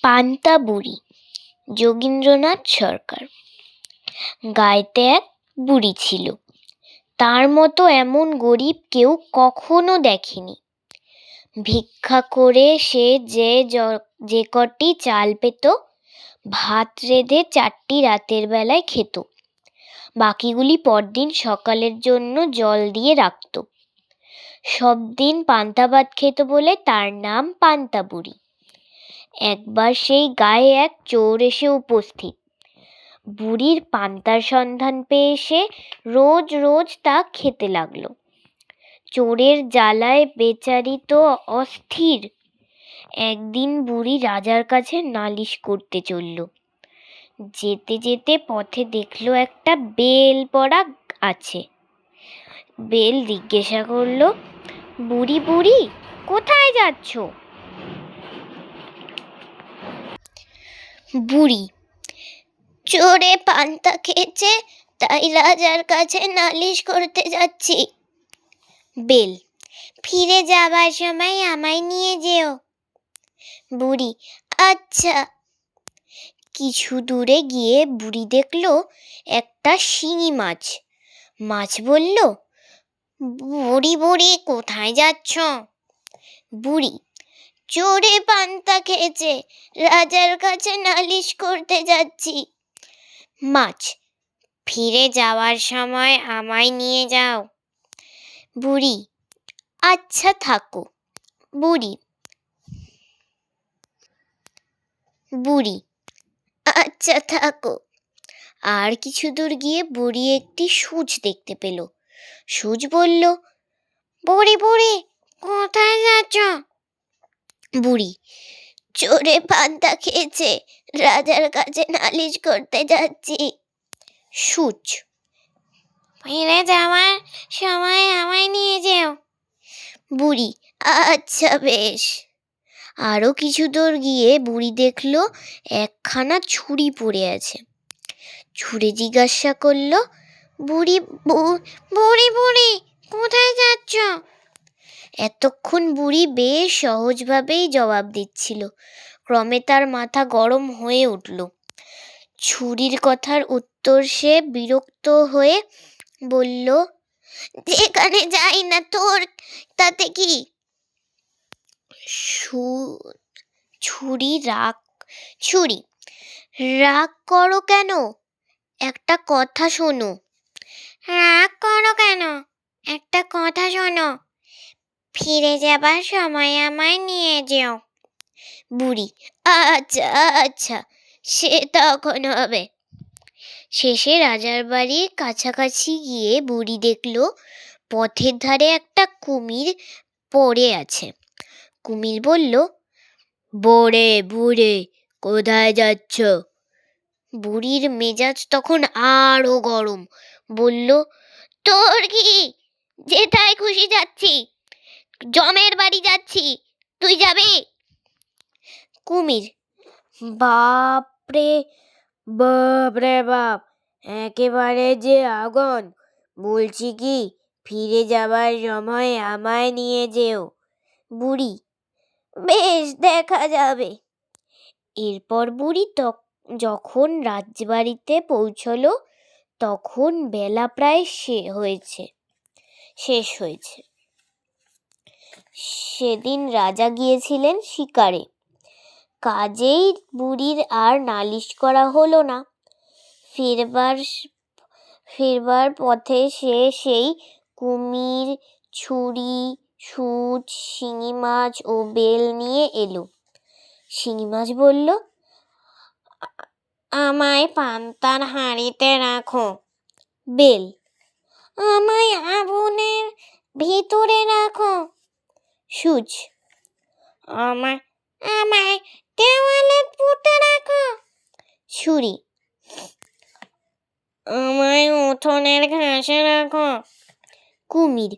পান্তা বুড়ি, যোগীন্দ্রনাথ সরকার। গাঁয়েতে এক বুড়ি ছিল, তার মতো এমন গরিব কেউ কখনো দেখেনি। ভিক্ষা করে সে যে কটি চাল পেত, ভাত রেঁধে 4টি রাতের বেলায় খেত, বাকিগুলি পরদিন সকালের জন্য জল দিয়ে রাখত। সব দিন পান্তা ভাত খেত বলে তার নাম পান্তা বুড়ি। একবার সেই গায়ে এক চোর এসে উপস্থিত। বুড়ির পান্তার সন্ধান পেয়ে সে রোজ রোজ তা খেতে লাগলো। চোরের জ্বালায় বেচারি তো অস্থির। একদিন বুড়ি রাজার কাছে নালিশ করতে চলল। যেতে যেতে পথে দেখলো একটা বেল পড়া আছে। বেল জিজ্ঞাসা করলো, বুড়ি বুড়ি, কোথায় যাচ্ছ? বুড়ি, চোরে পান্তা খেয়েছে, তাই রাজার কাছে নালিশ করতে যাচ্ছি। বেল, ফিরে যাবার সময় আমায় নিয়ে যেও। বুড়ি, আচ্ছা। কিছু দূরে গিয়ে বুড়ি দেখলো একটা শিঙি মাছ। মাছ বলল, বুড়ি বুড়ি, কোথায় যাচ্ছ? বুড়ি, চোরে পান্তা খেয়েছে, রাজার কাছে নালিশ করতে যাচ্ছি। মাছ, ফিরে যাওয়ার সময় আমায় নিয়ে যাও। বুড়ি, আচ্ছা থাকো। বুড়ি, আচ্ছা থাকো। আর কিছু দূর গিয়ে বুড়ি একটি সূচ দেখতে পেল। সূচ বলল, বুড়ি বুড়ি, কোথায় যাচ্ছ? বুড়ি, চোরে পান্তা খেয়েছে, রাজার কাছে নালিশ করতে যাচ্ছি। সূচ, ফিরে যাওয়ার সময় আমায় নিয়ে যেও। বুড়ি, আচ্ছা বেশ। আরো কিছু দূর গিয়ে বুড়ি দেখলো একখানা ছুরি পড়ে আছে। ছুরি জিজ্ঞাসা করলো, বুড়ি বুড়ি, কোথায় যাচ্ছ? এতক্ষণ বুড়ি বেশ সহজভাবেই জবাব দিচ্ছিল। ক্রমে তার মাথা গরম হয়ে উঠল। ছুরির কথার উত্তর সে বিরক্ত হয়ে বলল, যেখানে যাই না তোর তাতে কি? ছুরি রাগ করো কেন? একটা কথা শোনো। রাগ করো কেন? একটা কথা শোনো। ফিরে যাবার সময় আমায় নিয়ে যেও। বুড়ি, আচ্ছা আচ্ছা, সে তখন হবে। শেষে রাজার বাড়ির কাছাকাছি গিয়ে বুড়ি দেখলো পথের ধারে একটা কুমির পড়ে আছে। কুমির বলল, বোরে বুড়ে, কোথায় যাচ্ছ? বুড়ির মেজাজ তখন আরো গরম। বলল, তোর কি, যেথায় খুশি যাচ্ছি, জমের বাড়ি যাচ্ছি, তুই যাবি? কুমির, বাপরে বাপ, একেবারে যে আগুন। বলছি কি, ফিরে যাবার সময় আমায় নিয়ে যেও। বুড়ি, বেশ, দেখা যাবে। এরপর বুড়ি যখন রাজবাড়িতে পৌঁছলো তখন বেলা প্রায় শেষ হয়েছে। সেদিন রাজা গিয়েছিলেন শিকারে, কাজেই বুড়ির আর নালিশ করা হলো না। ফিরবার পথে সে সেই কুমির, ছুরি, সূচ, শিঙি মাছ ও বেল নিয়ে এলো। শিঙি মাছ বলল, আমায় পান্তার হাঁড়িতে রাখো। বেল, আমায় আগুনের ভিতরে রাখো। সূচ, আমায় দেওয়ালে পুঁতে রাখো। ছুরি, আমায় উঠোনের ঘাসে রাখো। কুমির,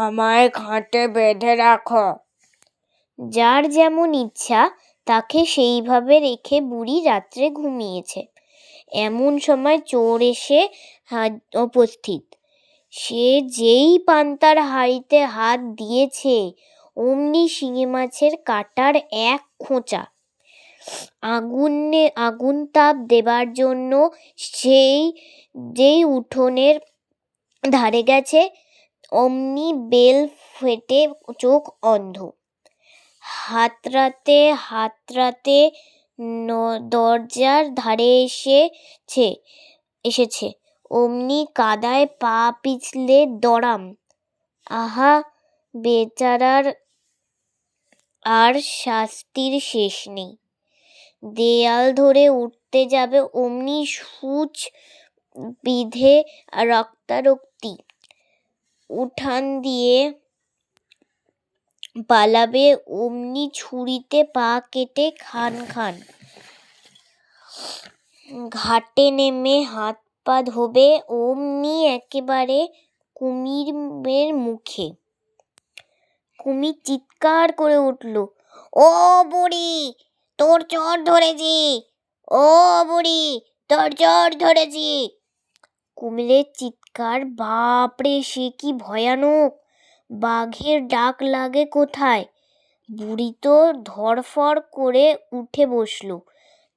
আমায় খাটে বেঁধে রাখো। যার যেমন ইচ্ছা তাকে সেইভাবে রেখে বুড়ি রাত্রে ঘুমিয়েছে। এমন সময় চোর এসে উপস্থিত। সে যেই পান্তার হাঁড়িতে হাত দিয়েছে অমনি শিঙি মাছের কাঁটার এক খোঁচা আগুন তাপ দেবার জন্য যেই উঠোনের ধারে গেছে অমনি বেল ফেটে চোখ অন্ধ। হাতড়াতে দরজার ধারে এসেছে অমনি কাদায় পা পিছলে দড়াম। আহা, বেচারার আর শাস্তির শেষ নেই। দেয়াল ধরে উঠতে যাবে অমনি সূচ বিঁধে রক্তারক্তি। উঠান দিয়ে পালাবে অমনি ছুরিতে পা কেটে খান। ঘাটে নেমে হাত পা ধোবে অমনি একেবারে কুমিরের মুখে। কুমির চিৎকার করে উঠল, ও বুড়ি, তোর চোর ধরেছি, ও বুড়ি, তোর চোর ধরেছি। কুমিরের চিৎকার, বাপরে, সে কি ভয়ানক! বাঘের ডাক লাগে কোথায়! বুড়ি তো ধরফর করে উঠে বসল।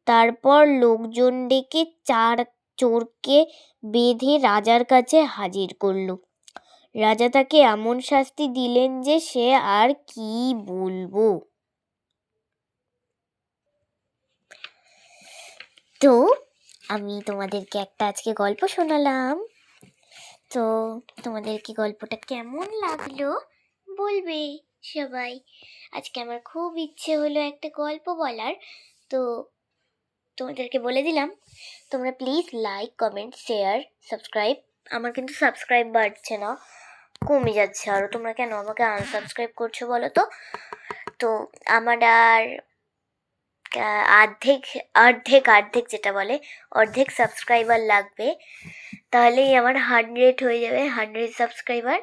তারপর লোকজন ডেকে চোরকে বেঁধে রাজার কাছে হাজির করল। রাজা তাকে এমন শাস্তি দিলেন যে সে আর কি বলবো। তো আমি তোমাদেরকে একটা আজকে গল্প শোনালাম। তো তোমাদেরকে গল্পটা কেমন লাগলো বলবে সবাই। আজকে আমার খুব ইচ্ছে হলো একটা গল্প বলার, তো তোমাদেরকে বলে দিলাম। তোমরা please like, comment, share, subscribe. আমার কিন্তু সাবস্ক্রাইব বাড়ছে না, কমে যাচ্ছে আরও। তোমরা কেন আমাকে আনসাবস্ক্রাইব করছো বলো তো? তো আমার আর অর্ধেক যেটা বলে অর্ধেক সাবস্ক্রাইবার লাগবে, তাহলেই আমার 100 হয়ে যাবে, 100 সাবস্ক্রাইবার।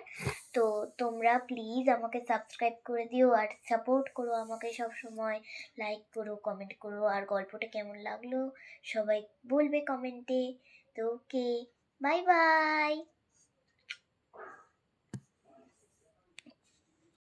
তো তোমরা প্লিজ আমাকে সাবস্ক্রাইব করে দিও আর সাপোর্ট করো আমাকে সব সময়। লাইক করো, কমেন্ট করো, আর গল্পটা কেমন লাগলো সবাই বলবে কমেন্টে। তো ওকে, বাই বাই।